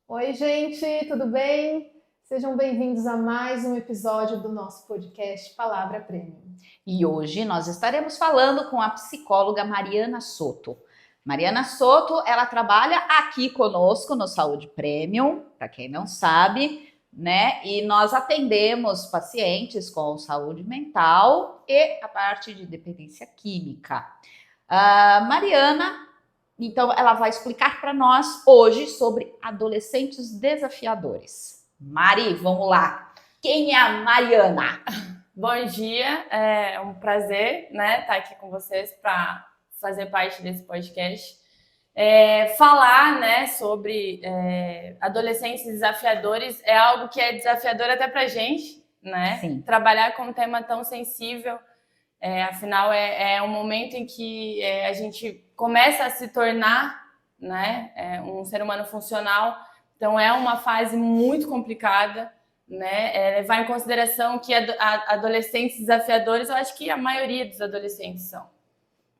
Oi, gente, tudo bem? Sejam bem-vindos a mais um episódio do nosso podcast Palavra Premium. E hoje nós estaremos falando com a psicóloga Mariana Soto. Mariana Soto, ela trabalha aqui conosco no Saúde Premium, para quem não sabe, né? E nós atendemos pacientes com saúde mental e a parte de dependência química. Mariana, então, ela vai explicar para nós hoje sobre adolescentes desafiadores. Mari, vamos lá. Quem é a Mariana? Bom dia, é um prazer, né, estar aqui com vocês para fazer parte desse podcast. Falar, né, sobre adolescentes desafiadores é algo que é desafiador até para a gente, né? Sim. Trabalhar com um tema tão sensível, afinal é um momento em que a gente começa a se tornar, né, um ser humano funcional. Então é uma fase muito complicada, né? Levar em consideração que adolescentes desafiadores, eu acho que a maioria dos adolescentes são.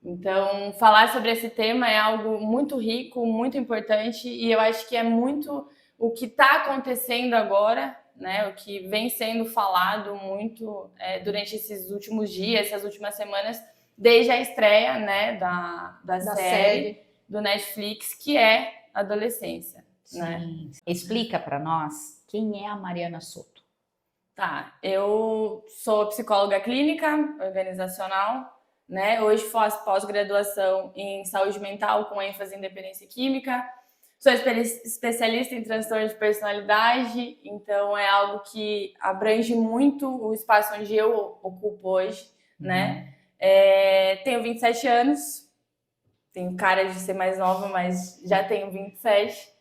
Então, falar sobre esse tema é algo muito rico, muito importante, e eu acho que é muito o que está acontecendo agora, né? O que vem sendo falado muito durante esses últimos dias, essas últimas semanas, desde a estreia, né, da série do Netflix, que é adolescência. Sim. Né? Explica para nós quem é a Mariana Soto. Tá, eu sou psicóloga clínica, organizacional, né? Hoje faço pós-graduação em saúde mental com ênfase em dependência química. Sou especialista em transtorno de personalidade, então é algo que abrange muito o espaço onde eu ocupo hoje, né? Tenho 27 anos, tenho cara de ser mais nova, mas já tenho 27.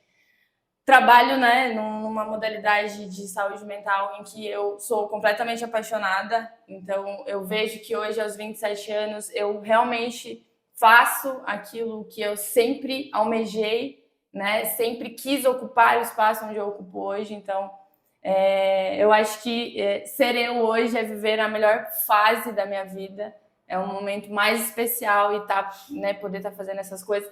Trabalho, né, numa modalidade de saúde mental em que eu sou completamente apaixonada. Então, eu vejo que hoje, aos 27 anos, eu realmente faço aquilo que eu sempre almejei, né? Sempre quis ocupar o espaço onde eu ocupo hoje. Então, eu acho que ser eu hoje é viver a melhor fase da minha vida. É um momento mais especial e né, poder estar fazendo essas coisas.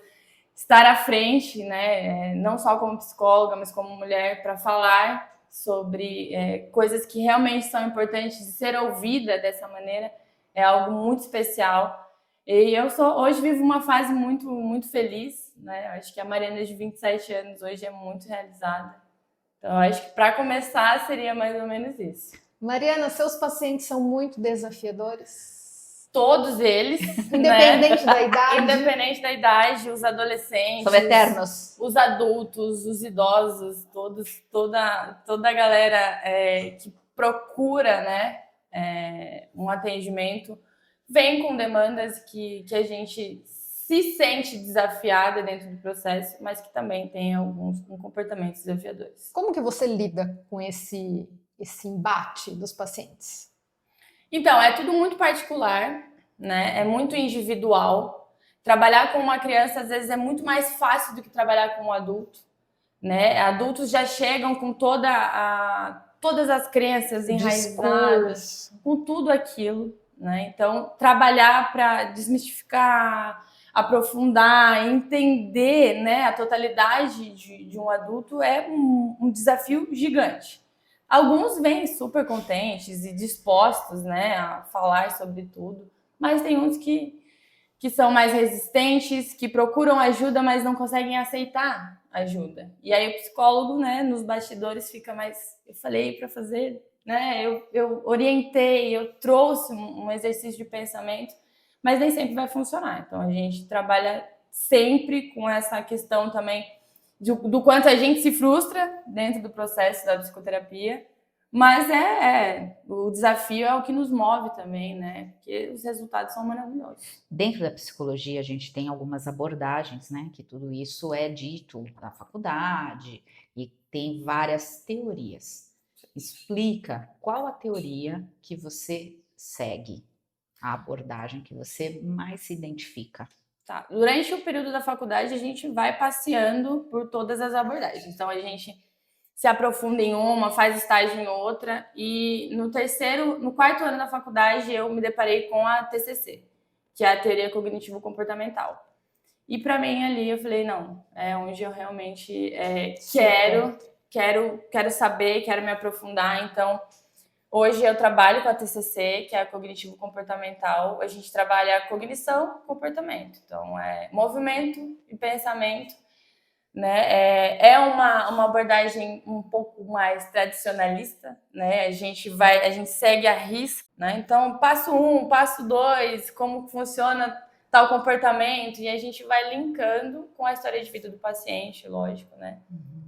Estar à frente, né, não só como psicóloga, mas como mulher, para falar sobre coisas que realmente são importantes, de ser ouvida dessa maneira, é algo muito especial. E eu hoje vivo uma fase muito, muito feliz, né? Eu acho que a Mariana de 27 anos hoje é muito realizada. Então, eu acho que para começar seria mais ou menos isso. Mariana, seus pacientes são muito desafiadores? Todos eles, independente, né? Da idade. Independente da idade, os adolescentes, são eternos. Os adultos, os idosos, toda a galera que procura, né, um atendimento, vem com demandas que a gente se sente desafiada dentro do processo, mas que também tem alguns comportamentos desafiadores. Como que você lida com esse embate dos pacientes? Então, é tudo muito particular, né? É muito individual. Trabalhar com uma criança, às vezes, é muito mais fácil do que trabalhar com um adulto, né? Adultos já chegam com todas as crenças enraizadas, com tudo aquilo, né? Então, trabalhar para desmistificar, aprofundar, entender, né, a totalidade de um adulto é um desafio gigante. Alguns vêm super contentes e dispostos, né, a falar sobre tudo, mas tem uns que são mais resistentes, que procuram ajuda, mas não conseguem aceitar ajuda. E aí o psicólogo, né, nos bastidores fica mais... Eu falei para fazer, né, eu orientei, eu trouxe um exercício de pensamento, mas nem sempre vai funcionar. Então a gente trabalha sempre com essa questão também do quanto a gente se frustra dentro do processo da psicoterapia, Mas o desafio é o que nos move também, né? Porque os resultados são maravilhosos. Dentro da psicologia, a gente tem algumas abordagens, né? Que tudo isso é dito na faculdade e tem várias teorias. Explica qual a teoria que você segue, a abordagem que você mais se identifica. Tá. Durante o período da faculdade, a gente vai passeando por todas as abordagens. Então, a gente se aprofunda em uma, faz estágio em outra, e no quarto ano da faculdade, eu me deparei com a TCC, que é a Teoria Cognitivo-Comportamental. E para mim ali eu falei, não, é onde eu realmente quero saber, quero me aprofundar. Então, hoje eu trabalho com a TCC, que é a Cognitivo-Comportamental. A gente trabalha a cognição e comportamento. Então, é movimento e pensamento, né? É uma abordagem um pouco mais tradicionalista, né? A gente segue a risca, né? Então, passo 1, passo 2, como funciona tal comportamento, e a gente vai linkando com a história de vida do paciente, lógico, né?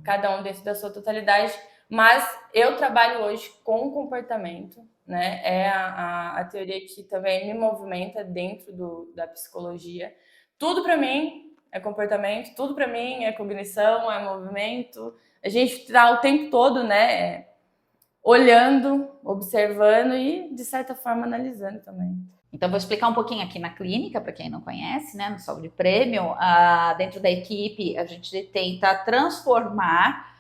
Cada um dentro da sua totalidade. Mas eu trabalho hoje com comportamento, né? É a teoria que também me movimenta dentro da psicologia. Tudo para mim é comportamento, tudo para mim é cognição, é movimento. A gente está o tempo todo, né, olhando, observando e, de certa forma, analisando também. Então, vou explicar um pouquinho aqui na clínica, para quem não conhece, né, no Saúde Premium. Dentro da equipe, a gente tenta transformar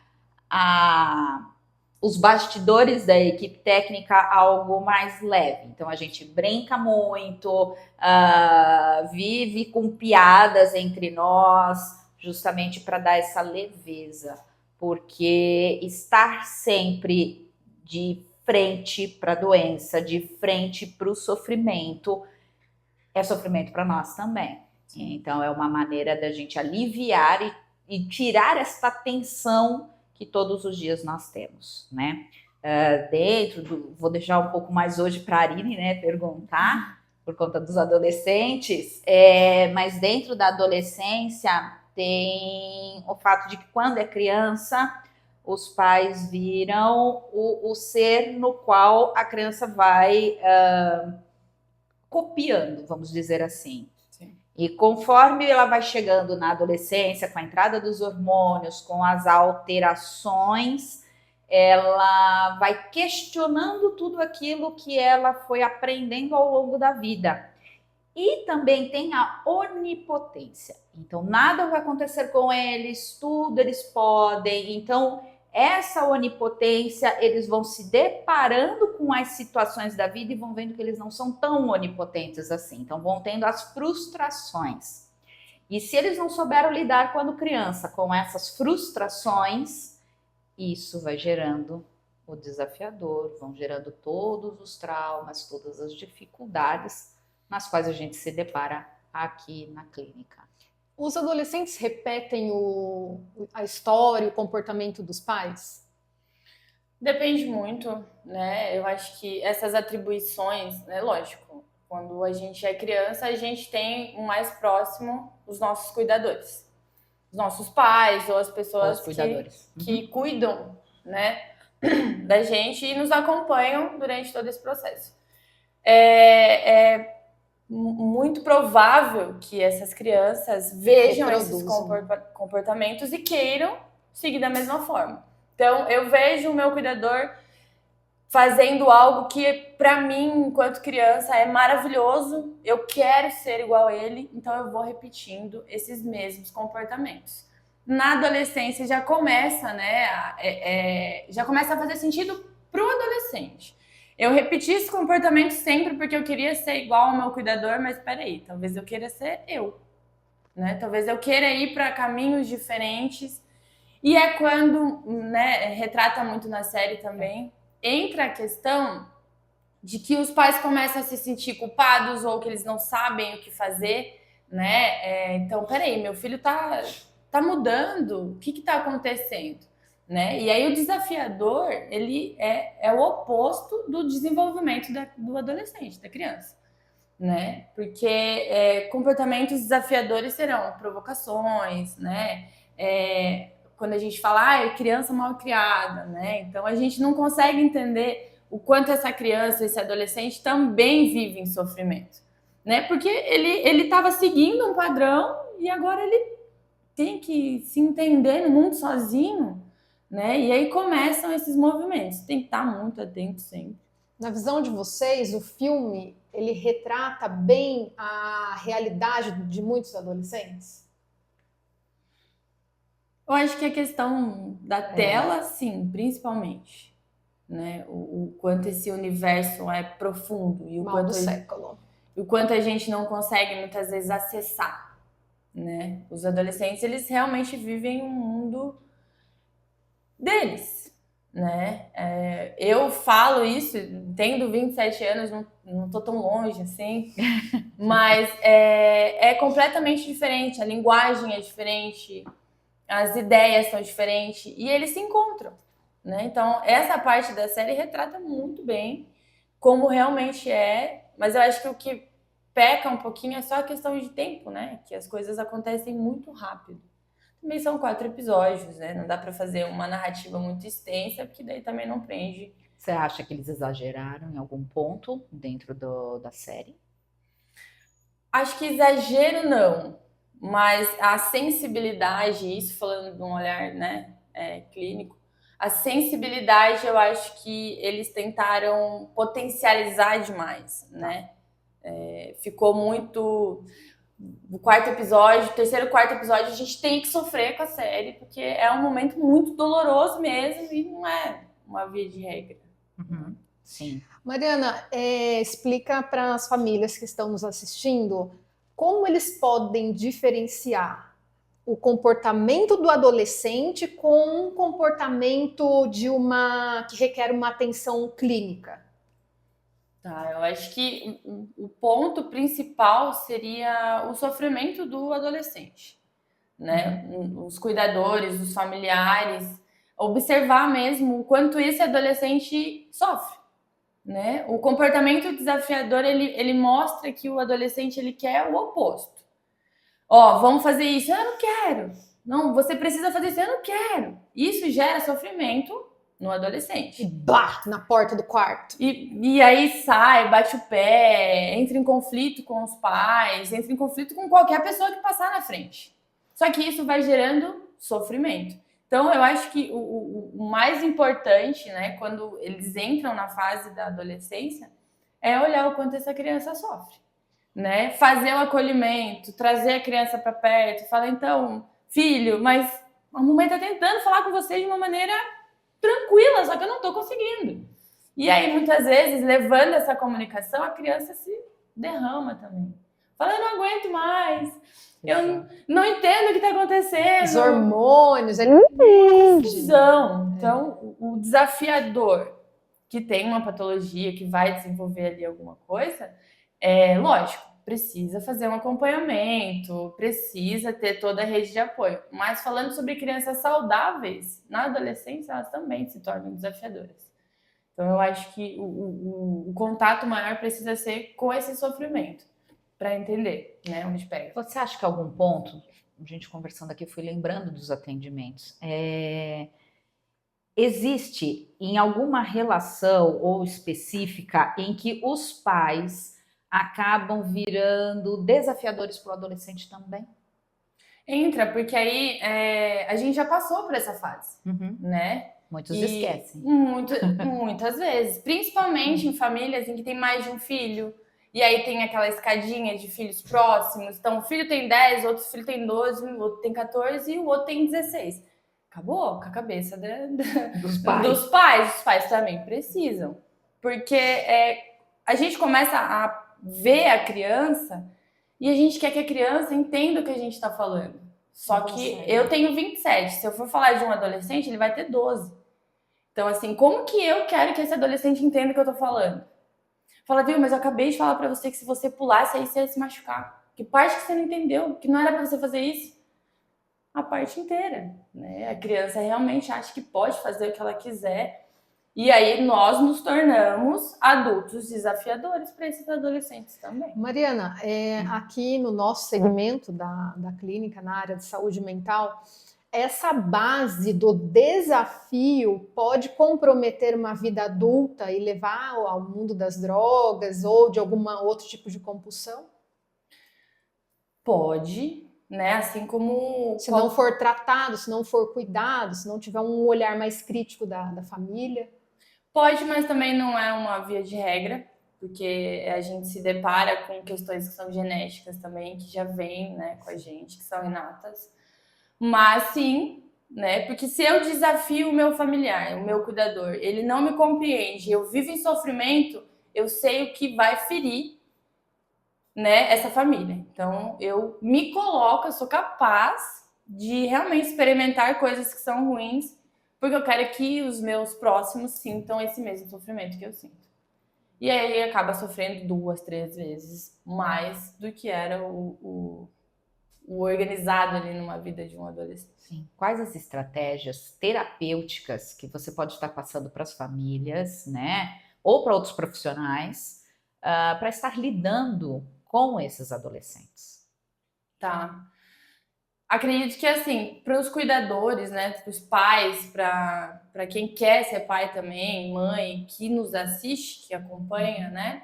os bastidores da equipe técnica algo mais leve. Então, a gente brinca muito, vive com piadas entre nós, justamente para dar essa leveza, porque estar sempre de frente para a doença, de frente para o sofrimento, é sofrimento para nós também. Então, é uma maneira da gente aliviar e tirar essa tensão que todos os dias nós temos, né? Vou deixar um pouco mais hoje para a Arine, né, perguntar, por conta dos adolescentes, mas dentro da adolescência tem o fato de que quando é criança, os pais viram o ser no qual a criança vai copiando, vamos dizer assim. E conforme ela vai chegando na adolescência, com a entrada dos hormônios, com as alterações, ela vai questionando tudo aquilo que ela foi aprendendo ao longo da vida. E também tem a onipotência. Então, nada vai acontecer com eles, tudo eles podem. Então, essa onipotência, eles vão se deparando com as situações da vida e vão vendo que eles não são tão onipotentes assim. Então, vão tendo as frustrações. E se eles não souberam lidar quando criança com essas frustrações, isso vai gerando o desafiador, vão gerando todos os traumas, todas as dificuldades nas quais a gente se depara aqui na clínica. Os adolescentes repetem a história, o comportamento dos pais? Depende muito, né? Eu acho que essas atribuições, né? Lógico, quando a gente é criança, a gente tem o mais próximo os nossos cuidadores. Os nossos pais ou as pessoas que cuidam, né, da gente e nos acompanham durante todo esse processo. É muito provável que essas crianças vejam esses comportamentos e queiram seguir da mesma forma. Então, eu vejo o meu cuidador fazendo algo que, para mim, enquanto criança, é maravilhoso. Eu quero ser igual a ele, então eu vou repetindo esses mesmos comportamentos. Na adolescência já começa, né? Já começa a fazer sentido para o adolescente. Eu repeti esse comportamento sempre porque eu queria ser igual ao meu cuidador, mas peraí, talvez eu queira ser eu, né? Talvez eu queira ir para caminhos diferentes. E é quando, né, retrata muito na série também, entra a questão de que os pais começam a se sentir culpados ou que eles não sabem o que fazer, né? Então, peraí, meu filho tá mudando, o que tá acontecendo? Né? E aí o desafiador, ele é o oposto do desenvolvimento do adolescente, da criança, né? Porque comportamentos desafiadores serão provocações, né? quando a gente fala, é criança mal criada, né? Então a gente não consegue entender o quanto essa criança, esse adolescente também vive em sofrimento, né? Porque ele estava seguindo um padrão e agora ele tem que se entender no mundo sozinho, né? E aí começam esses movimentos. Tem que estar muito atento sempre. Na visão de vocês, o filme, ele retrata bem a realidade de muitos adolescentes? Eu acho que a questão da tela, sim, principalmente, né? O quanto esse universo é profundo e Mal do século. o quanto a gente não consegue muitas vezes acessar, né? Os adolescentes, eles realmente vivem um mundo deles, né? Eu falo isso, tendo 27 anos, não tô tão longe assim, mas é completamente diferente, a linguagem é diferente, as ideias são diferentes e eles se encontram, né? Então, essa parte da série retrata muito bem como realmente é, mas eu acho que o que peca um pouquinho é só a questão de tempo, né? Que as coisas acontecem muito rápido. Também são 4 episódios, né? Não dá pra fazer uma narrativa muito extensa, porque daí também não prende. Você acha que eles exageraram em algum ponto dentro da série? Acho que exagero não, mas a sensibilidade, isso falando de um olhar, né, clínico, a sensibilidade eu acho que eles tentaram potencializar demais, né? Ficou muito. O quarto episódio, terceiro, quarto episódio, a gente tem que sofrer com a série, porque é um momento muito doloroso mesmo e não é uma via de regra. Uhum. Sim. Mariana, explica para as famílias que estão nos assistindo como eles podem diferenciar o comportamento do adolescente com um comportamento que requer uma atenção clínica. Tá, eu acho que o ponto principal seria o sofrimento do adolescente, né? Os cuidadores, os familiares, observar mesmo o quanto esse adolescente sofre, né? O comportamento desafiador, ele mostra que o adolescente, ele quer o oposto. Ó, vamos fazer isso, eu não quero. Não, você precisa fazer isso, eu não quero. Isso gera sofrimento no adolescente. E blá, na porta do quarto. E aí sai, bate o pé, entra em conflito com os pais, entra em conflito com qualquer pessoa que passar na frente. Só que isso vai gerando sofrimento. Então, eu acho que o mais importante, né, quando eles entram na fase da adolescência, é olhar o quanto essa criança sofre, né? Fazer o acolhimento, trazer a criança para perto, falar, então, filho, mas a mamãe tá tentando falar com você de uma maneira tranquila, só que eu não tô conseguindo. E aí, muitas vezes, levando essa comunicação, a criança se derrama também. Fala, eu não aguento mais, eu não entendo o que está acontecendo. Os hormônios, confusão. Então, o desafiador que tem uma patologia, que vai desenvolver ali alguma coisa, lógico, precisa fazer um acompanhamento, precisa ter toda a rede de apoio. Mas falando sobre crianças saudáveis, na adolescência elas também se tornam desafiadoras. Então eu acho que o contato maior precisa ser com esse sofrimento, para entender, né, onde pega. Você acha que a algum ponto, a gente conversando aqui, fui lembrando dos atendimentos, existe em alguma relação ou específica em que os pais acabam virando desafiadores para o adolescente também? Entra, porque aí a gente já passou por essa fase, né? Muitos esquecem. Muitas vezes. Principalmente em famílias em que tem mais de um filho. E aí tem aquela escadinha de filhos próximos. Então, o filho tem 10, outro filho tem 12, o outro tem 14 e o outro tem 16. Acabou com a cabeça dos pais. Dos pais. Os pais também precisam. Porque a gente começa a ver a criança e a gente quer que a criança entenda o que a gente está falando. Só que eu tenho 27. Se eu for falar de um adolescente, ele vai ter 12. Então, assim, como que eu quero que esse adolescente entenda o que eu tô falando? Fala, viu, mas eu acabei de falar pra você que se você pulasse, aí você ia se machucar. Que parte que você não entendeu? Que não era pra você fazer isso? A parte inteira, né? A criança realmente acha que pode fazer o que ela quiser. E aí nós nos tornamos adultos desafiadores para esses adolescentes também. Mariana, aqui no nosso segmento da clínica, na área de saúde mental, essa base do desafio pode comprometer uma vida adulta e levar ao mundo das drogas ou de algum outro tipo de compulsão? Pode, né? Assim como Se não for tratado, se não for cuidado, se não tiver um olhar mais crítico da família. pode, mas também não é uma via de regra, porque a gente se depara com questões que são genéticas também, que já vêm, né, com a gente, que são inatas. Mas sim, né? Porque se eu desafio o meu familiar, o meu cuidador, ele não me compreende, eu vivo em sofrimento, eu sei o que vai ferir, né, essa família. Então, eu me coloco, eu sou capaz de realmente experimentar coisas que são ruins, porque eu quero que os meus próximos sintam esse mesmo sofrimento que eu sinto. E aí acaba sofrendo 2, 3 vezes mais do que era o organizado ali numa vida de um adolescente. Sim. Quais as estratégias terapêuticas que você pode estar passando para as famílias, né? Ou para outros profissionais, para estar lidando com esses adolescentes? Tá. Acredito que, assim, para os cuidadores, né, para os pais, para quem quer ser pai também, mãe, que nos assiste, que acompanha, né,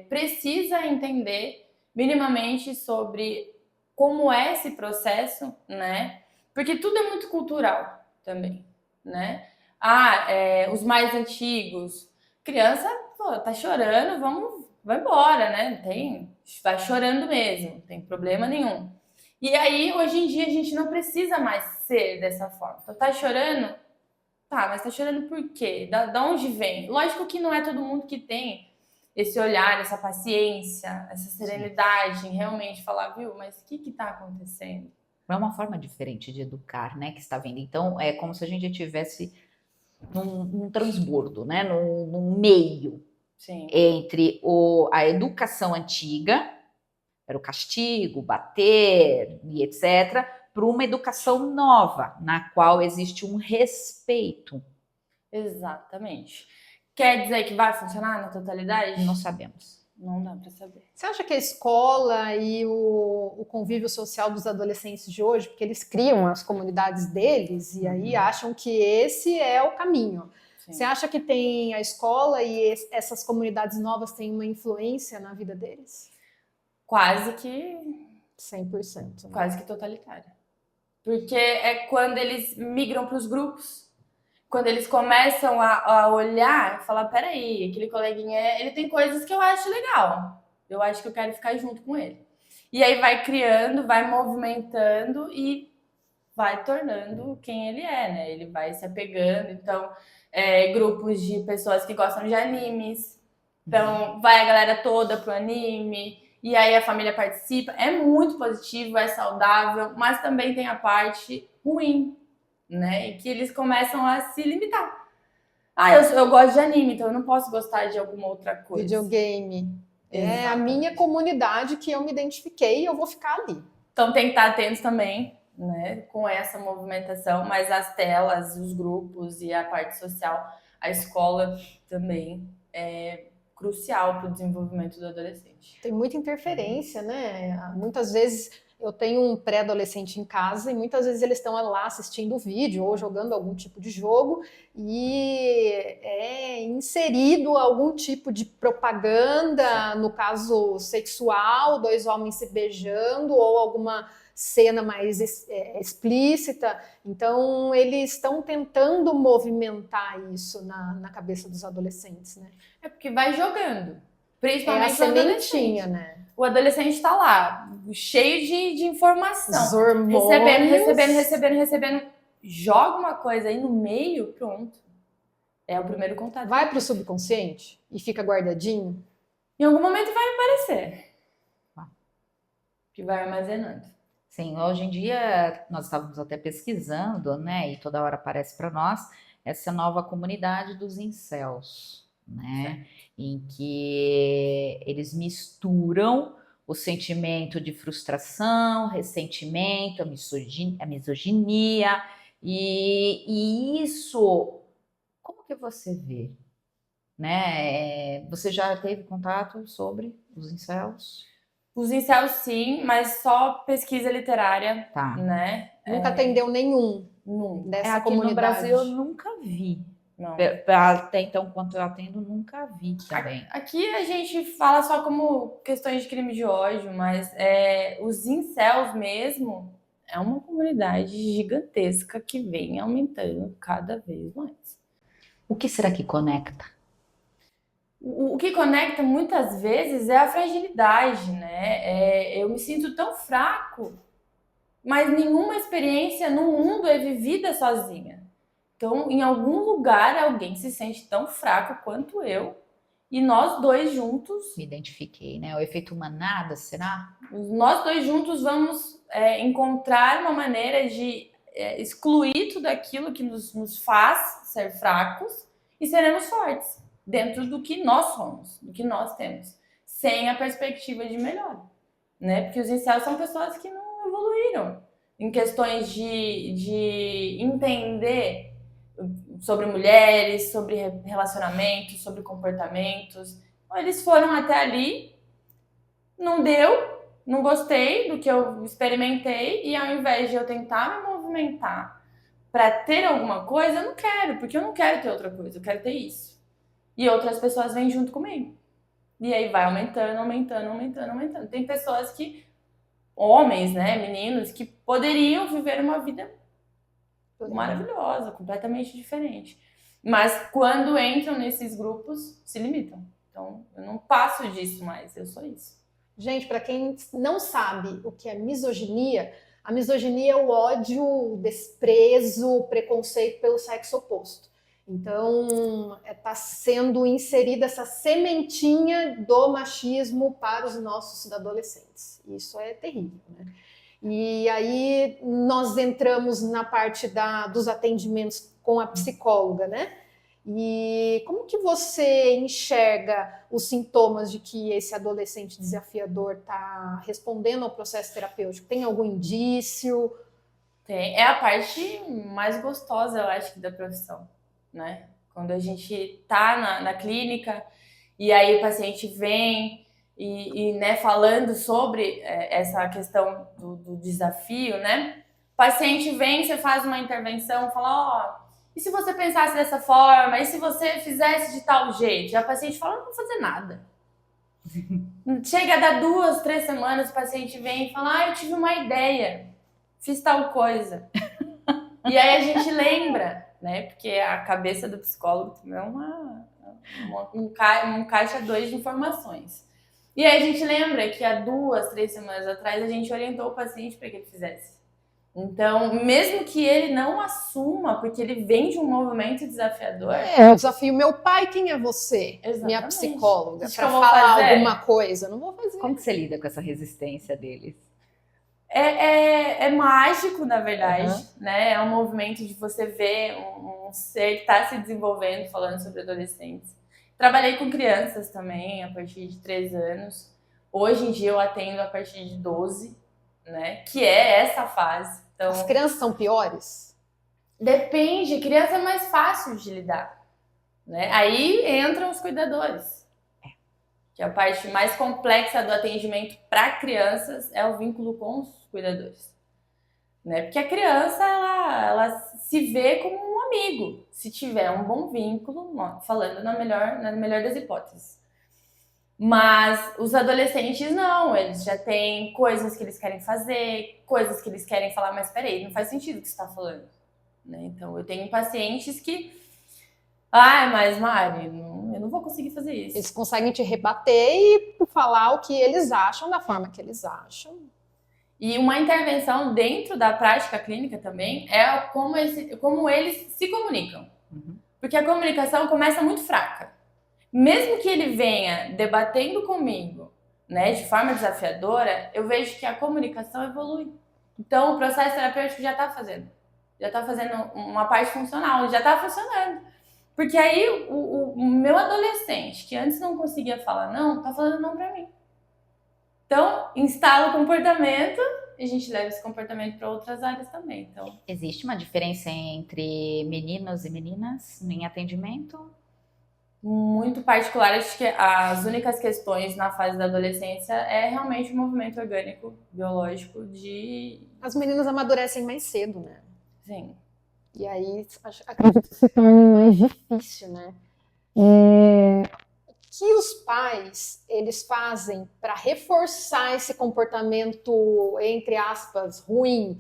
precisa entender minimamente sobre como é esse processo, né, porque tudo é muito cultural também, né. Os mais antigos, criança, pô, tá chorando, vai embora, né, vai chorando mesmo, não tem problema nenhum. E aí, hoje em dia, a gente não precisa mais ser dessa forma. Então, tá chorando? Tá, mas tá chorando por quê? Da onde vem? Lógico que não é todo mundo que tem esse olhar, essa paciência, essa serenidade em realmente falar, viu, mas o que tá acontecendo? É uma forma diferente de educar, né, que está vindo. Então, é como se a gente estivesse num transbordo, né, num meio Sim. entre a educação antiga, era o castigo, bater e etc., para uma educação nova, na qual existe um respeito. Exatamente. Quer dizer que vai funcionar na totalidade? Não sabemos. Não dá para saber. Você acha que a escola e o convívio social dos adolescentes de hoje, porque eles criam as comunidades deles e aí acham que esse é o caminho. Sim. Você acha que tem a escola e essas comunidades novas têm uma influência na vida deles? Quase que 100%. Né? quase que totalitária. Porque é quando eles migram para os grupos, quando eles começam a olhar e falar, peraí, aquele coleguinha, ele tem coisas que eu acho legal, eu acho que eu quero ficar junto com ele. E aí vai criando, vai movimentando e vai tornando quem ele é, né? Ele vai se apegando, então, grupos de pessoas que gostam de animes, então vai a galera toda pro anime, e aí a família participa, é muito positivo, é saudável, mas também tem a parte ruim, né? E que eles começam a se limitar. Eu gosto de anime, então eu não posso gostar de alguma outra coisa. Videogame. Exatamente. É a minha comunidade que eu me identifiquei e eu vou ficar ali. Então tem que estar atentos também, né, com essa movimentação, mas as telas, os grupos e a parte social, a escola também é crucial para o desenvolvimento do adolescente. Tem muita interferência, né? Muitas vezes eu tenho um pré-adolescente em casa e muitas vezes eles estão lá assistindo o vídeo ou jogando algum tipo de jogo e é inserido algum tipo de propaganda, no caso sexual, dois homens se beijando ou alguma cena mais explícita. Então, eles estão tentando movimentar isso na cabeça dos adolescentes, né? É porque vai jogando. Principalmente a sementinha, né? O adolescente está lá, cheio de informação. Os hormônios. Recebendo. Joga uma coisa aí no meio, pronto. É o primeiro contato. Vai para o subconsciente e fica guardadinho? Em algum momento vai aparecer. Que vai armazenando. Sim, hoje em dia nós estávamos até pesquisando, né? E toda hora aparece para nós essa nova comunidade dos incels, né? Em que eles misturam o sentimento de frustração, ressentimento, a misoginia, e isso, como que você vê? Né? Você já teve contato sobre os incels? Os incels sim, mas só pesquisa literária, Tá. né? Nunca atendeu nenhum Nunca. dessa Aqui comunidade. no Brasil eu nunca vi. Não. Até então, quanto eu atendo, nunca vi também. Aqui a gente fala só como questões de crime de ódio, mas os incels mesmo é uma comunidade gigantesca que vem aumentando cada vez mais. O que será que conecta? O que conecta muitas vezes é a fragilidade, né? Eu me sinto tão fraco, mas nenhuma experiência no mundo é vivida sozinha. Então, em algum lugar, alguém se sente tão fraco quanto eu, e nós dois juntos, Me identifiquei, né? O efeito manada, será? nós dois juntos vamos encontrar uma maneira de excluir tudo aquilo que nos faz ser fracos e seremos fortes dentro do que nós somos, do que nós temos, sem a perspectiva de melhora, né? Porque os incels são pessoas que não evoluíram em questões de entender sobre mulheres, sobre relacionamentos, sobre comportamentos. Eles foram até ali, não deu, não gostei do que eu experimentei, e ao invés de eu tentar me movimentar para ter alguma coisa, eu não quero, porque eu não quero ter outra coisa, eu quero ter isso. E outras pessoas vêm junto comigo. E aí vai aumentando, aumentando, aumentando, aumentando. Tem pessoas que, homens, né, meninos, que poderiam viver uma vida maravilhosa, completamente diferente. Mas quando entram nesses grupos, se limitam. Então, eu não passo disso mais, eu sou isso. Gente, para quem não sabe o que é misoginia, a misoginia é o ódio, o desprezo, o preconceito pelo sexo oposto. Então, está sendo inserida essa sementinha do machismo para os nossos adolescentes. Isso é terrível, né? E aí nós entramos na parte dos atendimentos com a psicóloga, né? E como que você enxerga os sintomas de que esse adolescente desafiador está respondendo ao processo terapêutico? Tem algum indício? Tem. É a parte mais gostosa, eu acho, da profissão, né? Quando a gente tá na clínica e aí o paciente vem né, falando sobre essa questão do desafio, né? O paciente vem, você faz uma intervenção, fala, e se você pensasse dessa forma? E se você fizesse de tal jeito? E a paciente fala, não vou fazer nada. Chega a dar 2, 3 semanas, o paciente vem e fala, eu tive uma ideia, fiz tal coisa. E aí a gente lembra, né? Porque a cabeça do psicólogo também é um caixa 2 de informações. E aí a gente lembra que há 2, 3 semanas atrás a gente orientou o paciente para que ele fizesse. Então, mesmo que ele não assuma, porque ele vem de um movimento desafiador... Eu desafio meu pai, quem é você? Exatamente. Minha psicóloga, para vou falar fazer alguma coisa. Não vou fazer. Como que você lida com essa resistência deles? É mágico, na verdade, né? É um movimento de você ver um ser que está se desenvolvendo, falando sobre adolescentes. Trabalhei com crianças também, a partir de 3 anos. Hoje em dia eu atendo a partir de 12, né? Que é essa fase. Então, as crianças são piores? Depende, criança é mais fácil de lidar, né? Aí entram os cuidadores. Que a parte mais complexa do atendimento para crianças é o vínculo com os cuidadores, né? Porque a criança, ela se vê como um amigo, se tiver um bom vínculo, falando na melhor das hipóteses. Mas os adolescentes não, eles já têm coisas que eles querem fazer, coisas que eles querem falar, mas peraí, não faz sentido o que você está falando, né? Então eu tenho pacientes que, mas Mari, eu não vou conseguir fazer isso. Eles conseguem te rebater e falar o que eles acham da forma que eles acham. E uma intervenção dentro da prática clínica também é como eles se comunicam. Porque a comunicação começa muito fraca. Mesmo que ele venha debatendo comigo, né, de forma desafiadora, eu vejo que a comunicação evolui. Então o processo terapêutico já está fazendo uma parte funcional, já está funcionando. Porque aí o meu adolescente, que antes não conseguia falar não, está falando não para mim. Então, instala o comportamento e a gente leva esse comportamento para outras áreas também. Então, existe uma diferença entre meninos e meninas em atendimento? muito particular. Acho que as únicas questões na fase da adolescência é realmente o movimento orgânico, biológico As meninas amadurecem mais cedo, né? Sim. E aí, acredito que se torne mais difícil, né? O que os pais, eles fazem para reforçar esse comportamento, entre aspas, ruim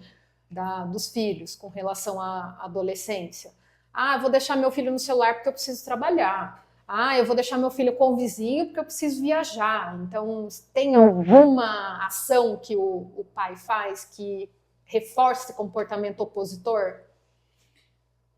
dos filhos com relação à adolescência? Ah, eu vou deixar meu filho no celular porque eu preciso trabalhar. Ah, eu vou deixar meu filho com o vizinho porque eu preciso viajar. Então, tem alguma ação que o pai faz que reforce esse comportamento opositor?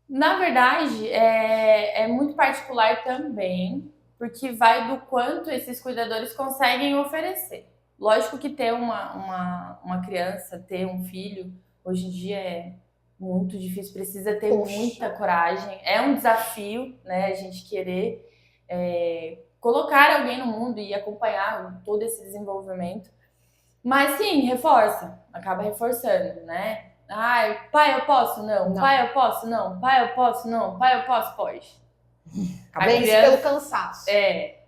Na verdade, é muito particular também, porque vai do quanto esses cuidadores conseguem oferecer. Lógico que ter uma criança, ter um filho, hoje em dia é muito difícil, precisa ter muita coragem. É um desafio, né, a gente querer colocar alguém no mundo e acompanhar todo esse desenvolvimento. Mas sim, reforça, acaba reforçando, né? Ai, pai, eu posso? Não. Pai, eu posso? Não. Pai, eu posso? Não. Pai, eu posso? Pode. Vence pelo cansaço.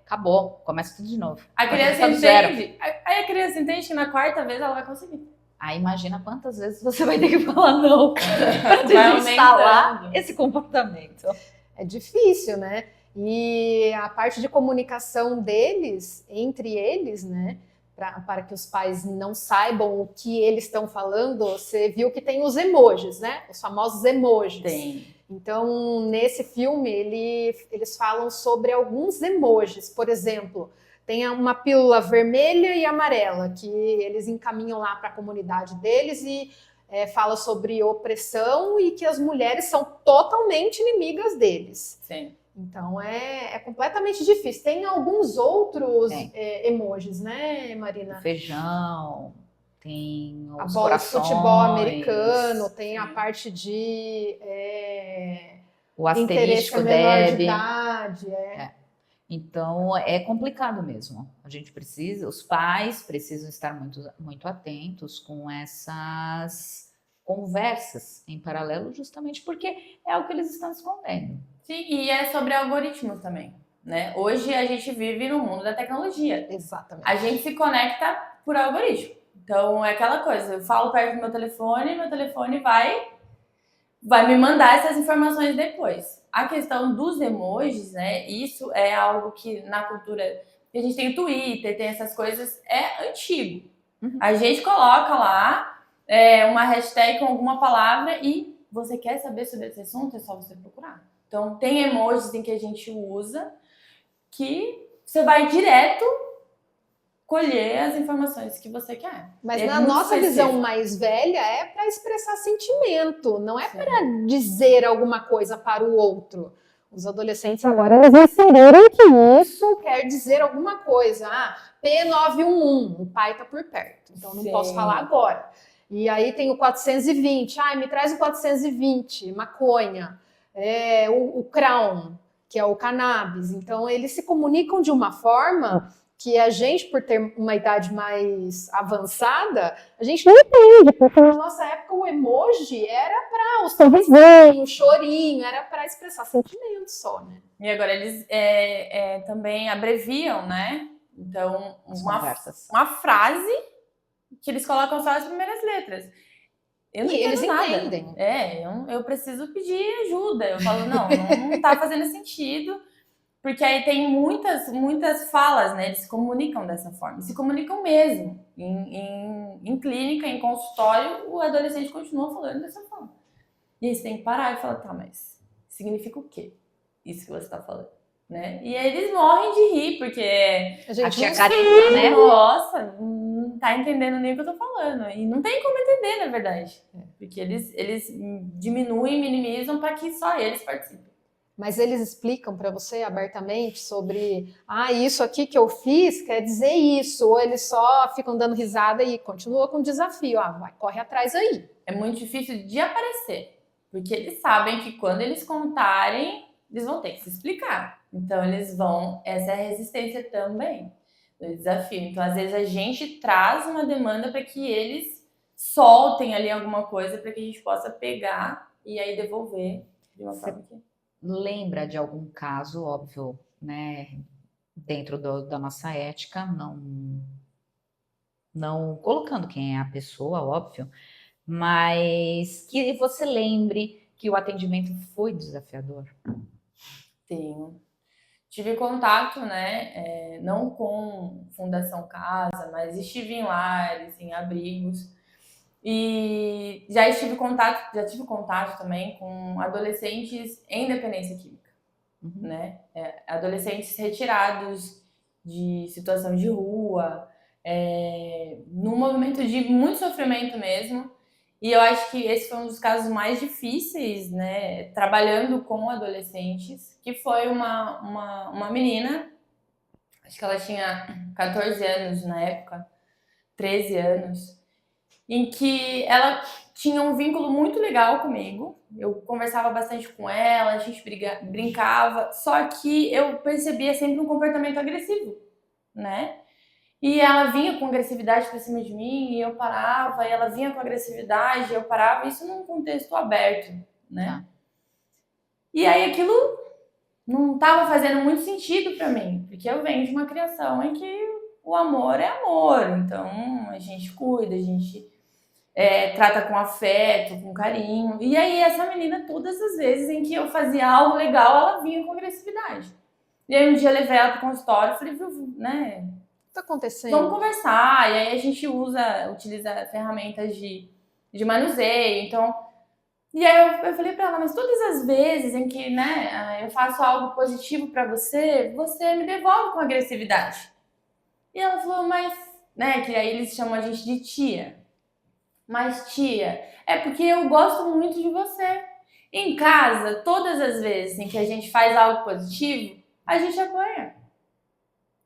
Acabou, começa tudo de novo. A criança entende. Aí a criança entende que na quarta vez ela vai conseguir. Aí imagina quantas vezes você vai ter que falar não para desinstalar esse comportamento. É difícil, né? E a parte de comunicação deles, entre eles, né? Para que os pais não saibam o que eles estão falando, você viu que tem os emojis, né? Os famosos emojis. Tem. Então, nesse filme, eles falam sobre alguns emojis. Por exemplo, tem uma pílula vermelha e amarela que eles encaminham lá para a comunidade deles e fala sobre opressão e que as mulheres são totalmente inimigas deles. Sim. Então é completamente difícil. Tem alguns outros emojis, né, Marina? O feijão, tem os a bola corações, de futebol americano, tem a parte de o asterisco menor de idade. Então é complicado mesmo. A gente precisa, os pais precisam estar muito, muito atentos com essas conversas em paralelo, justamente porque é o que eles estão escondendo. Sim, e é sobre algoritmos também, né? Hoje a gente vive no mundo da tecnologia. Exatamente. A gente se conecta por algoritmo. Então é aquela coisa, eu falo perto do meu telefone vai me mandar essas informações depois. A questão dos emojis, né? Isso é algo que na cultura que a gente tem o Twitter, tem essas coisas, é antigo. Uhum. A gente coloca lá uma hashtag com alguma palavra e você quer saber sobre esse assunto, é só você procurar. Então, tem emojis em que a gente usa que você vai direto colher as informações que você quer. Mas na nossa visão mais velha é para expressar sentimento, não é para dizer alguma coisa para o outro. Os adolescentes agora eles entenderam que isso quer dizer alguma coisa. Ah, P911, o pai está por perto, então não posso falar agora. E aí tem o 420, me traz o 420, maconha. O Crown, que é o cannabis. Então, eles se comunicam de uma forma que a gente, por ter uma idade mais avançada, a gente não entende, porque na nossa época o emoji era para o sorrisinho, o chorinho, era para expressar sentimentos só, né? E agora eles também abreviam, né? Então, uma frase que eles colocam só as primeiras letras. Eu não eles nada. Entendem. Eu preciso pedir ajuda. Eu falo, não tá fazendo sentido. Porque aí tem muitas falas, né? Eles se comunicam dessa forma. Se comunicam mesmo. Em clínica, em consultório, o adolescente continua falando dessa forma. E aí você tem que parar e falar, tá, mas significa o quê? Isso que você tá falando, né? E aí eles morrem de rir, porque a gente não sabe, né? Nossa, não tá entendendo nem o que eu tô falando. E não tem como entender, na verdade. Porque eles diminuem, minimizam para que só eles participem. Mas eles explicam para você abertamente sobre isso aqui que eu fiz quer dizer isso, ou eles só ficam dando risada e continuam com o desafio, corre atrás aí. É muito difícil de aparecer, porque eles sabem que quando eles contarem, eles vão ter que se explicar. Então essa é a resistência também do desafio. Então às vezes a gente traz uma demanda para que eles soltem ali alguma coisa para que a gente possa pegar e aí devolver de uma forma que... Lembra de algum caso, óbvio, né, dentro da nossa ética, não colocando quem é a pessoa, óbvio, mas que você lembre que o atendimento foi desafiador. Tenho. Tive contato, né, não com Fundação Casa, mas estive em lares, em abrigos, e já tive contato também com adolescentes em dependência química, né, adolescentes retirados de situação de rua, num movimento de muito sofrimento mesmo. E eu acho que esse foi um dos casos mais difíceis, né, trabalhando com adolescentes, que foi uma menina, acho que ela tinha 14 anos na época, 13 anos, em que ela tinha um vínculo muito legal comigo. Eu conversava bastante com ela, a gente brincava, só que eu percebia sempre um comportamento agressivo, né? E ela vinha com agressividade pra cima de mim, e eu parava, e ela vinha com agressividade, e eu parava, isso num contexto aberto, né? E aí aquilo não estava fazendo muito sentido pra mim, porque eu venho de uma criação em que o amor é amor, então a gente cuida, a gente trata com afeto, com carinho. E aí essa menina, todas as vezes em que eu fazia algo legal, ela vinha com agressividade. E aí um dia eu levei ela pro consultório e falei, viu, né? O que tá acontecendo? Vamos conversar, e aí a gente utiliza ferramentas de manuseio, então... E aí eu falei pra ela, mas todas as vezes em que, né, eu faço algo positivo pra você, você me devolve com agressividade. E ela falou, mas... né, que aí eles chamam a gente de tia. Mas tia, é porque eu gosto muito de você. Em casa, todas as vezes em que a gente faz algo positivo, a gente apanha,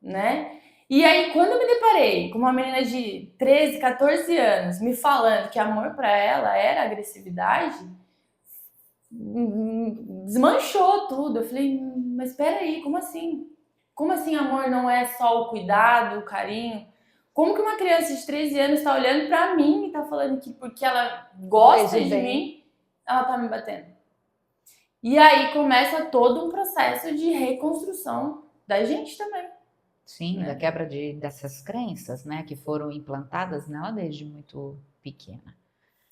né? E aí, quando eu me deparei com uma menina de 13, 14 anos me falando que amor pra ela era agressividade, desmanchou tudo. Eu falei, mas peraí, como assim? Como assim amor não é só o cuidado, o carinho? Como que uma criança de 13 anos tá olhando pra mim e tá falando que porque ela gosta de mim, ela tá me batendo? E aí começa todo um processo de reconstrução da gente também. Sim, da quebra dessas crenças, né, que foram implantadas nela desde muito pequena.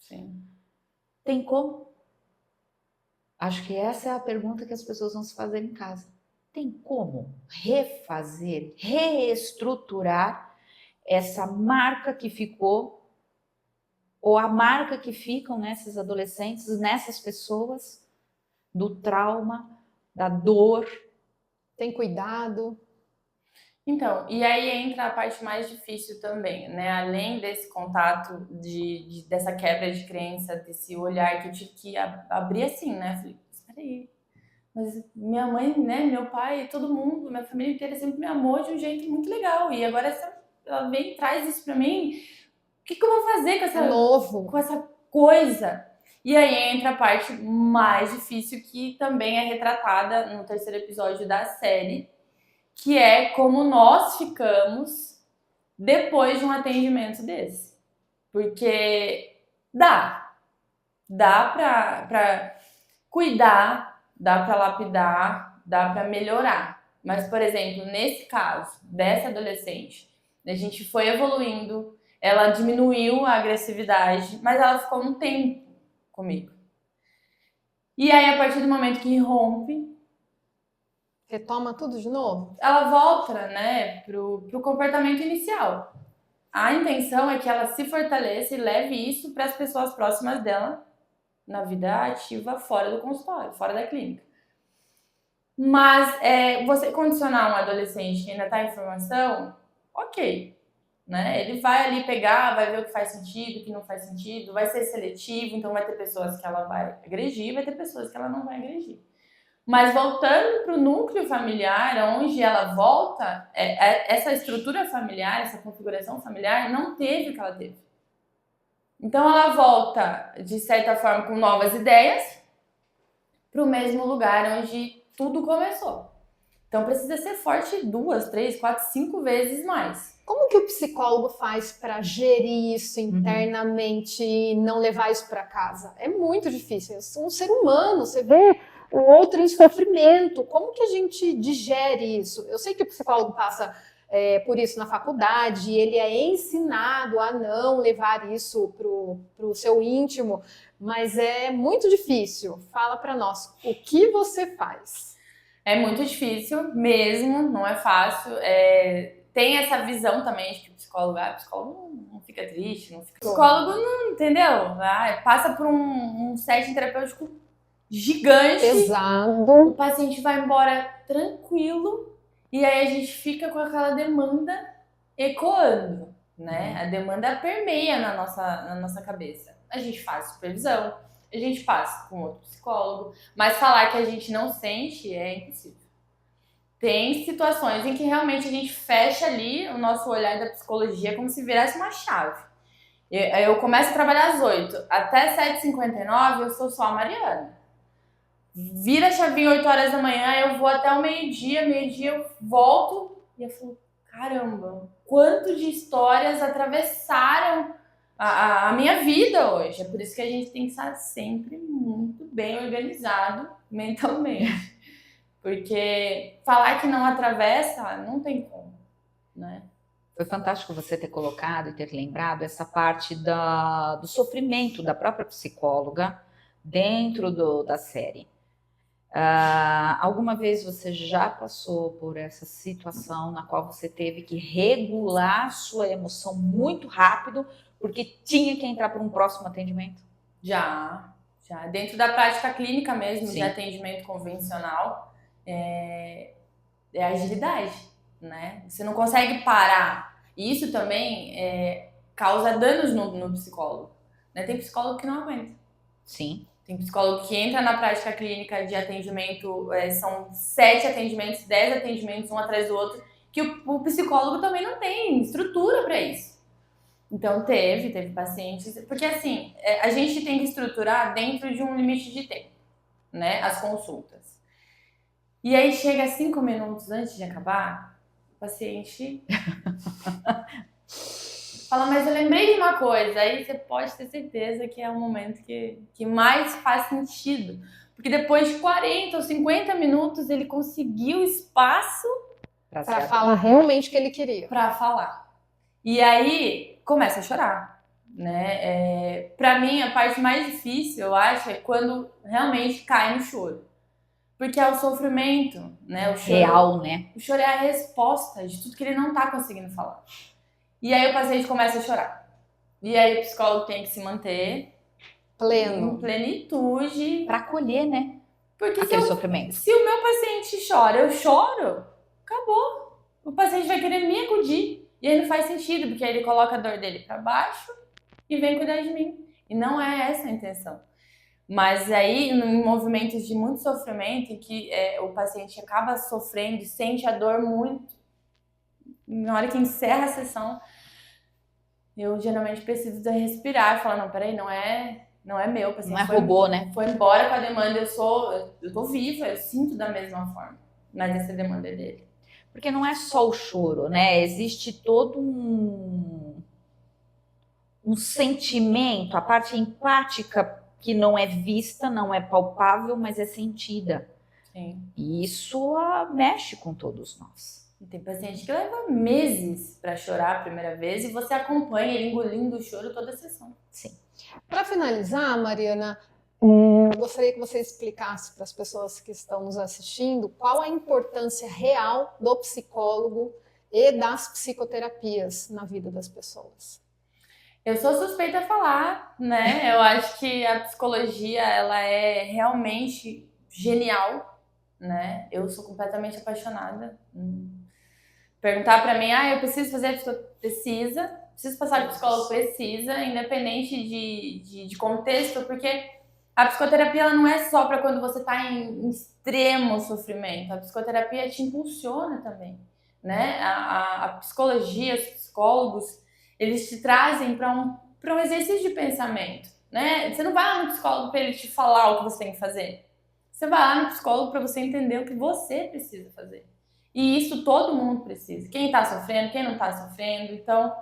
Sim. Tem como? Acho que essa é a pergunta que as pessoas vão se fazer em casa. Tem como refazer, reestruturar essa marca que ficou, ou a marca que ficam nessas adolescentes, nessas pessoas, do trauma, da dor? Tem cuidado? Então, e aí entra a parte mais difícil também, né? Além desse contato, dessa quebra de crença, desse olhar que eu tive que abrir assim, né? Falei, espera aí, mas minha mãe, né, meu pai, todo mundo, minha família inteira sempre me amou de um jeito muito legal. E agora ela vem e traz isso pra mim. O que eu vou fazer com essa coisa? E aí entra a parte mais difícil, que também é retratada no terceiro episódio da série, que é como nós ficamos depois de um atendimento desse. Porque dá pra cuidar, dá pra lapidar, dá pra melhorar. Mas, por exemplo, nesse caso dessa adolescente, a gente foi evoluindo, ela diminuiu a agressividade, mas ela ficou um tempo comigo. E aí, a partir do momento que rompe, Retoma tudo de novo? ela volta, né, pro comportamento inicial. A intenção é que ela se fortaleça e leve isso para as pessoas próximas dela na vida ativa, fora do consultório, fora da clínica. Mas você condicionar um adolescente que ainda está em formação, ok, né? Ele vai ali pegar, vai ver o que faz sentido, o que não faz sentido, vai ser seletivo, então vai ter pessoas que ela vai agredir, vai ter pessoas que ela não vai agredir. Mas voltando para o núcleo familiar, onde ela volta, essa estrutura familiar, essa configuração familiar, não teve o que ela teve. Então ela volta, de certa forma, com novas ideias, para o mesmo lugar onde tudo começou. Então precisa ser forte 2, 3, 4, 5 vezes mais. Como que o psicólogo faz para gerir isso internamente e não levar isso para casa? É muito difícil. Eu sou um ser humano, você vê o outro em sofrimento. Como que a gente digere isso? Eu sei que o psicólogo passa por isso na faculdade, ele é ensinado a não levar isso para o seu íntimo, mas é muito difícil. Fala para nós, o que você faz? É muito difícil mesmo, não é fácil. Tem essa visão também de que o psicólogo não fica triste, não fica... Psicólogo não, entendeu? Passa por um setting terapêutico gigante. Pesado. O paciente vai embora tranquilo e aí a gente fica com aquela demanda ecoando, né? A demanda permeia na nossa cabeça. A gente faz supervisão, a gente passa com outro psicólogo, mas falar que a gente não sente é impossível. Tem situações em que realmente a gente fecha ali o nosso olhar da psicologia como se virasse uma chave. Eu começo a trabalhar às 8, até 7h59 eu sou só a Mariana. Vira a chavinha 8 horas da manhã, eu vou até o meio-dia eu volto e eu falo, caramba, quanto de histórias atravessaram a minha vida hoje. É por isso que a gente tem que estar sempre muito bem organizado mentalmente. Porque falar que não atravessa, não tem como, né? Foi fantástico você ter colocado e ter lembrado essa parte do sofrimento da própria psicóloga dentro da série. Alguma vez você já passou por essa situação na qual você teve que regular sua emoção muito rápido porque tinha que entrar para um próximo atendimento? Já. Dentro da prática clínica mesmo, Sim. de atendimento convencional, é agilidade, né? Você não consegue parar. E isso também causa danos no psicólogo, né? Tem psicólogo que não aguenta. Sim. Tem psicólogo que entra na prática clínica de atendimento, são 7 atendimentos, 10 atendimentos, um atrás do outro, que o psicólogo também não tem estrutura para isso. Então teve pacientes, porque assim, a gente tem que estruturar dentro de um limite de tempo, né, as consultas. E aí chega 5 minutos antes de acabar, o paciente fala, mas eu lembrei de uma coisa. Aí você pode ter certeza que é o momento que mais faz sentido. Porque depois de 40 ou 50 minutos ele conseguiu espaço para falar realmente o que ele queria. Para falar. E aí começa a chorar, né? Para mim, a parte mais difícil, eu acho, é quando realmente cai no choro. Porque é o sofrimento, né? O choro, real, né? O choro é a resposta de tudo que ele não tá conseguindo falar. E aí o paciente começa a chorar. E aí o psicólogo tem que se manter em plenitude. Para acolher, né? Porque aquele sofrimento. Se o meu paciente chora, eu choro, acabou. O paciente vai querer me acudir. E aí não faz sentido, porque aí ele coloca a dor dele para baixo e vem cuidar de mim. E não é essa a intenção. Mas aí, em movimentos de muito sofrimento, em que o paciente acaba sofrendo e sente a dor muito, na hora que encerra a sessão, eu geralmente preciso de respirar e falar, não, peraí, não é meu, o paciente não é robô, né? Foi embora com a demanda, eu tô viva, eu sinto da mesma forma, mas essa demanda é dele. Porque não é só o choro, né? Existe todo um sentimento, a parte empática que não é vista, não é palpável, mas é sentida. Sim. E isso mexe com todos nós. Tem paciente que leva meses para chorar a primeira vez e você acompanha ele engolindo o choro toda a sessão. Sim. Para finalizar, Mariana, eu gostaria que você explicasse para as pessoas que estão nos assistindo qual a importância real do psicólogo e das psicoterapias na vida das pessoas. Eu sou suspeita a falar, né? Eu acho que a psicologia, ela é realmente genial, né? Eu sou completamente apaixonada. Perguntar para mim, eu preciso fazer precisa, preciso passar de psicólogo, precisa, independente de contexto, porque a psicoterapia ela não é só para quando você está em extremo sofrimento. A psicoterapia te impulsiona também, né? A psicologia, os psicólogos, eles te trazem para um exercício de pensamento, né? Você não vai lá no psicólogo para ele te falar o que você tem que fazer. Você vai lá no psicólogo para você entender o que você precisa fazer. E isso todo mundo precisa. Quem está sofrendo, quem não está sofrendo. Então,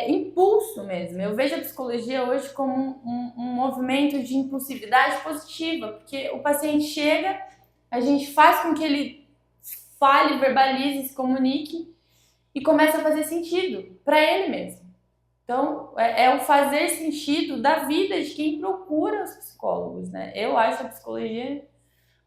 impulso mesmo. Eu vejo a psicologia hoje como um movimento de impulsividade positiva, porque o paciente chega, a gente faz com que ele fale, verbalize, se comunique e começa a fazer sentido para ele mesmo. Então, é o fazer sentido da vida de quem procura os psicólogos, né? Eu acho a psicologia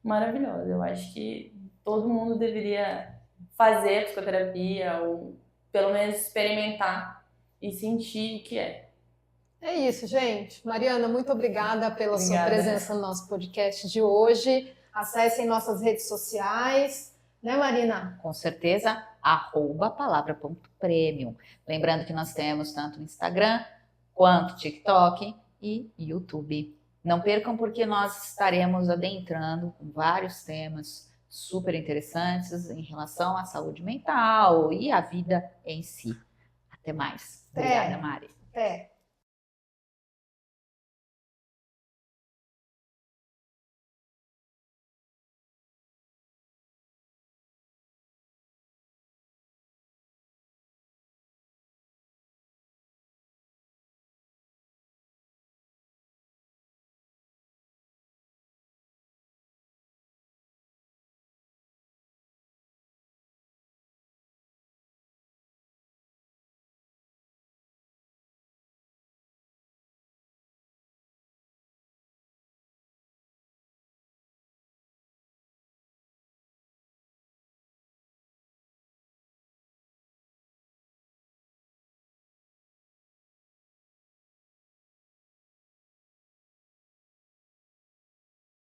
maravilhosa. Eu acho que todo mundo deveria fazer psicoterapia ou pelo menos experimentar e sentir o que é. É isso, gente. Mariana, muito obrigada pela sua Obrigada. presença no nosso podcast de hoje. Acessem nossas redes sociais, né, Marina? Com certeza, @palavra.premium. Lembrando que nós temos tanto no Instagram quanto TikTok e YouTube. Não percam, porque nós estaremos adentrando com vários temas super interessantes em relação à saúde mental e à vida em si. Até mais. Obrigada, Mari. Até.